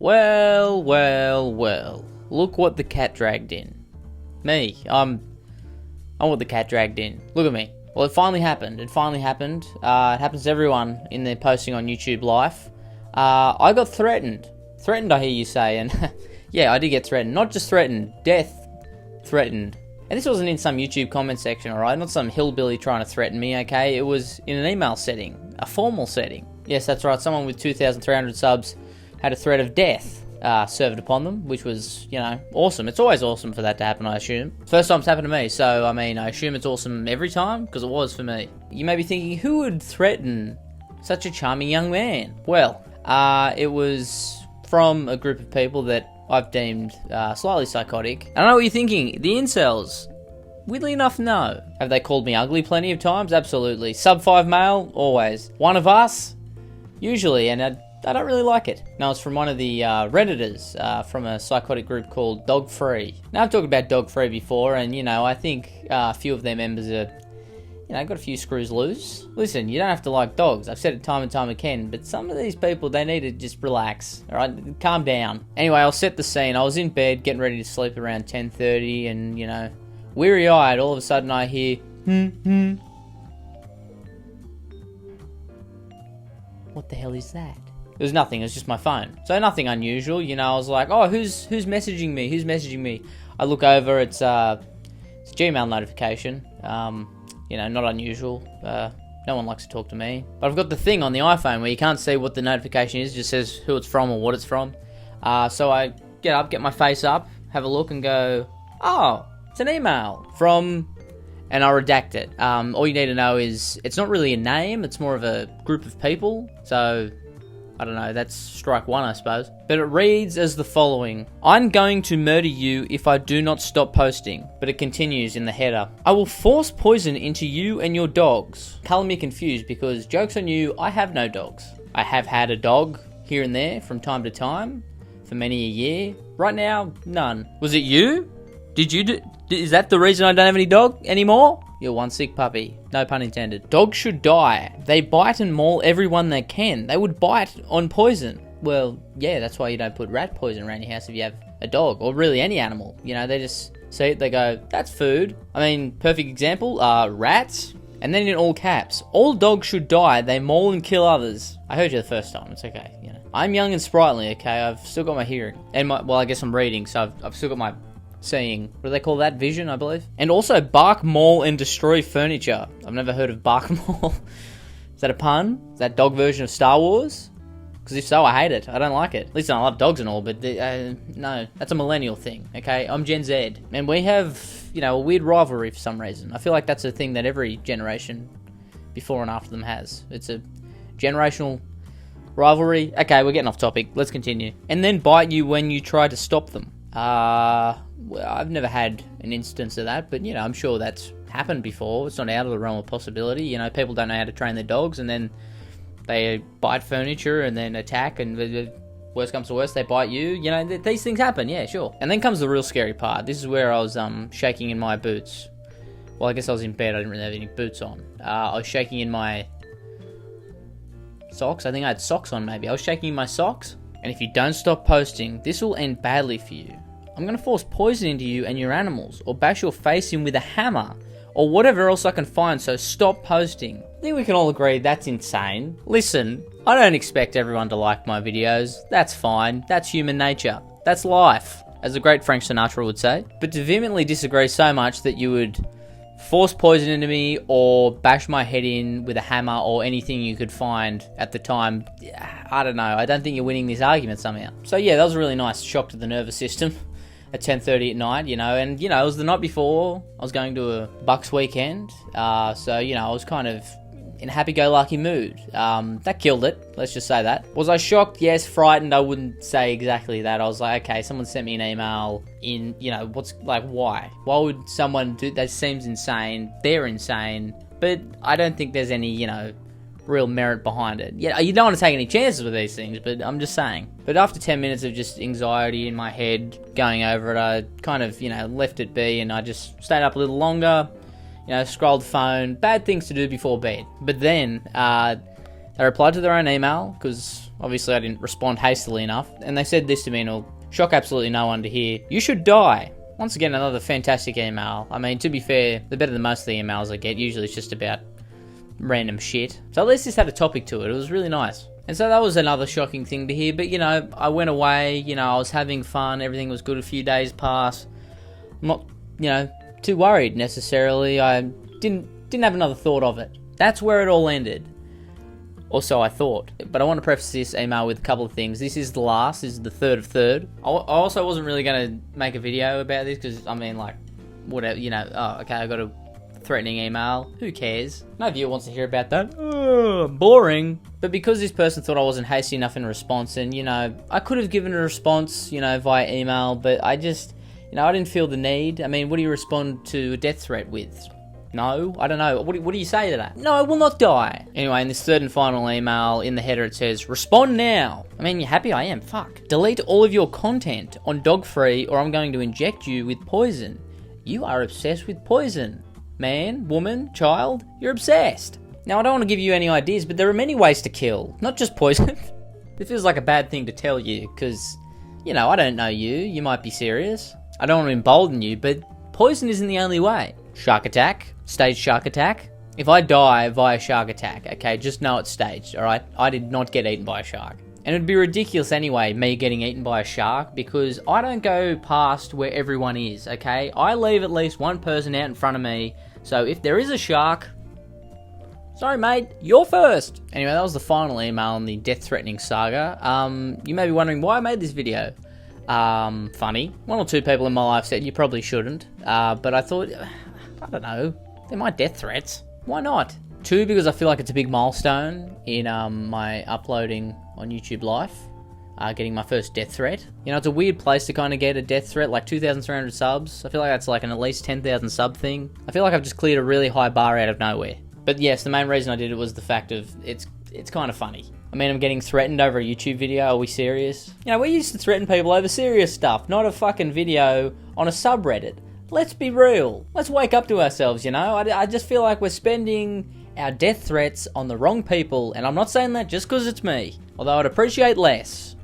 Well, well, well. Look what the cat dragged in. Me. I'm what the cat dragged in. Look at me. Well, it finally happened. It happens to everyone in their posting on YouTube life. I got threatened. Threatened, I hear you say. And yeah, I did get threatened. Not just threatened. Death threatened. And this wasn't in some YouTube comment section, alright? Not some hillbilly trying to threaten me, okay? It was in an email setting. A formal setting. Yes, that's right. Someone with 2,300 subs had a threat of death served upon them, which was, awesome. It's always awesome for that to happen, I assume. First time it's happened to me, so, I assume it's awesome every time, because it was for me. You may be thinking, who would threaten such a charming young man? Well, it was from a group of people that I've deemed slightly psychotic. And I know what you're thinking, the incels. Weirdly enough, no. Have they called me ugly plenty of times? Absolutely. Sub 5 male? Always. One of us? Usually, and I don't really like it. No, it's from one of the Redditors from a psychotic group called Dogfree. Now, I've talked about Dogfree before, and, I think a few of their members are, got a few screws loose. Listen, you don't have to like dogs. I've said it time and time again, but some of these people, they need to just relax, all right? Calm down. Anyway, I'll set the scene. I was in bed getting ready to sleep around 10:30, and, weary-eyed, all of a sudden I hear, What the hell is that? It was nothing, it was just my phone. So nothing unusual, I was like, oh, who's messaging me? Who's messaging me? I look over, it's a Gmail notification. Not unusual. No one likes to talk to me. But I've got the thing on the iPhone where you can't see what the notification is, it just says who it's from or what it's from. So I get up, get my face up, have a look and go, oh, it's an email from... And I'll redact it. All you need to know is it's not really a name, it's more of a group of people. So, I don't know, that's strike one, I suppose. But it reads as the following. I'm going to murder you if I do not stop posting. But it continues in the header. I will force poison into you and your dogs. Colour me confused because, joke's on you, I have no dogs. I have had a dog here and there from time to time for many a year. Right now, none. Was it you? Did you do... Is that the reason I don't have any dog anymore? You're one sick puppy. No pun intended. Dogs should die. They bite and maul everyone they can. They would bite on poison. Well, yeah, that's why you don't put rat poison around your house if you have a dog, or really any animal. They just see it, they go, that's food. Perfect example, rats. And then in all caps, all dogs should die. They maul and kill others. I heard you the first time. It's okay. I'm young and sprightly, okay? I've still got my hearing. And I guess I'm reading, so I've still got my... seeing, what do they call that? Vision, I believe. And also bark, maul, and destroy furniture. I've never heard of bark, maul. Is that a pun? Is that dog version of Star Wars? Because if so, I hate it. I don't like it. At least I love dogs and all, but no, that's a millennial thing, okay? I'm Gen Z. And we have, a weird rivalry for some reason. I feel like that's a thing that every generation before and after them has. It's a generational rivalry. Okay, we're getting off topic. Let's continue. And then bite you when you try to stop them. Well, I've never had an instance of that, but, I'm sure that's happened before. It's not out of the realm of possibility. People don't know how to train their dogs, and then they bite furniture and then attack, and the worst comes to worst, they bite you. These things happen, yeah, sure. And then comes the real scary part. This is where I was shaking in my boots. Well, I guess I was in bed. I didn't really have any boots on. I was shaking in my socks. I think I had socks on, maybe. I was shaking in my socks. And if you don't stop posting, this will end badly for you. I'm going to force poison into you and your animals, or bash your face in with a hammer, or whatever else I can find, so stop posting. I think we can all agree that's insane. Listen, I don't expect everyone to like my videos. That's fine. That's human nature. That's life, as the great Frank Sinatra would say. But to vehemently disagree so much that you would force poison into me, or bash my head in with a hammer, or anything you could find at the time, I don't know. I don't think you're winning this argument somehow. So yeah, that was a really nice shock to the nervous system. At 10:30 at night, and it was the night before. I was going to a Bucks weekend, so I was kind of in a happy-go-lucky mood. That killed it, let's just say that. Was I shocked? Yes. Frightened? I wouldn't say exactly that. I was like, okay, someone sent me an email why? Why would someone do that? Seems insane. They're insane. But I don't think there's any, real merit behind it. Yeah, you don't want to take any chances with these things, but I'm just saying. But after 10 minutes of just anxiety in my head, going over it, I kind of, left it be, and I just stayed up a little longer, scrolled the phone, bad things to do before bed. But then, they replied to their own email, because Obviously, I didn't respond hastily enough. And they said this to me, and it'll shock absolutely no one to hear. You should die. Once again, another fantastic email. I mean, to be fair, they're better than most of the emails I get. Usually it's just about random shit. So at least this had a topic to it. It was really nice. And so that was another shocking thing to hear. But, you know, I went away. You know, I was having fun. Everything was good. A few days passed. I'm not, you know, too worried necessarily. I didn't have another thought of it. That's where it all ended. Or so I thought. But I want to preface this email with a couple of things. This is the last. This is the third of third. I also wasn't really going to make a video about this because, I mean, like, whatever, you know, oh, okay, I got a threatening email. Who cares? No viewer wants to hear about that. Boring. But because this person thought I wasn't hasty enough in response, and, you know, I could have given a response, you know, via email, but I just, you know, I didn't feel the need. I mean, what do you respond to a death threat with? No, I don't know. What do you say to that? No, I will not die. Anyway, in this third and final email, in the header it says, respond now. I mean, you happy I am? Fuck. Delete all of your content on Dogfree or I'm going to inject you with poison. You are obsessed with poison. Man, woman, child, you're obsessed. Now, I don't want to give you any ideas, but there are many ways to kill, not just poison. It feels like a bad thing to tell you because, you know, I don't know you. You might be serious. I don't want to embolden you, but poison isn't the only way. Shark attack. Staged shark attack. If I die via shark attack, okay, just know it's staged, alright? I did not get eaten by a shark. And it'd be ridiculous anyway, me getting eaten by a shark, because I don't go past where everyone is, okay? I leave at least one person out in front of me, so if there is a shark, sorry mate, you're first. Anyway, that was the final email in the death-threatening saga. You may be wondering why I made this video. Funny. One or two people in my life said you probably shouldn't, but I thought, I don't know. They're my death threats. Why not? 2, because I feel like it's a big milestone in my uploading on YouTube life. Getting my first death threat. You know, it's a weird place to kind of get a death threat, like 2,300 subs. I feel like that's like an at least 10,000 sub thing. I feel like I've just cleared a really high bar out of nowhere. But yes, the main reason I did it was the fact of it's kind of funny. I mean, I'm getting threatened over a YouTube video. Are we serious? You know, we used to threaten people over serious stuff, not a fucking video on a subreddit. Let's be real. Let's wake up to ourselves, you know? I just feel like we're spending our death threats on the wrong people, and I'm not saying that just because it's me. Although I'd appreciate less,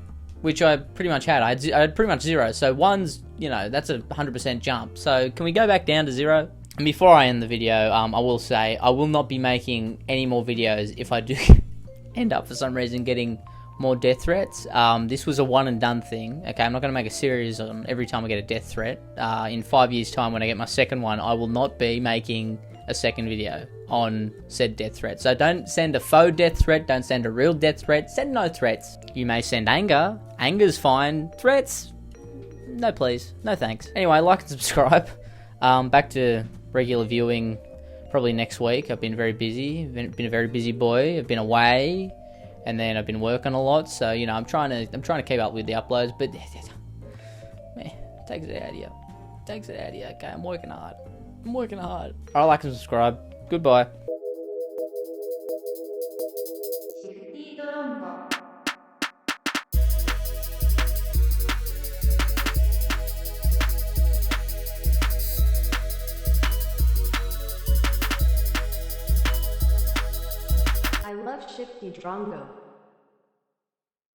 which I pretty much had. I had pretty much 0, so 1's, you know, that's a 100% jump. So can we go back down to 0? And before I end the video, I will say I will not be making any more videos if I do end up for some reason getting more death threats. This was a one and done thing. Okay, I'm not going to make a series on every time I get a death threat. In 5 years time when I get my second one, I will not be making a second video on said death threat. So don't send a faux death threat, don't send a real death threat, send no threats. You may send anger. Anger's fine. Threats? No please. No thanks. Anyway, like and subscribe. Back to regular viewing probably next week. I've been very busy. Been a very busy boy. I've been away. And then I've been working a lot, so you know I'm trying to keep up with the uploads, but man, takes it out of you. Takes it out of you. Okay, I'm working hard. Alright, like and subscribe. Goodbye. Shifty Drongo. I love Shifty Drongo.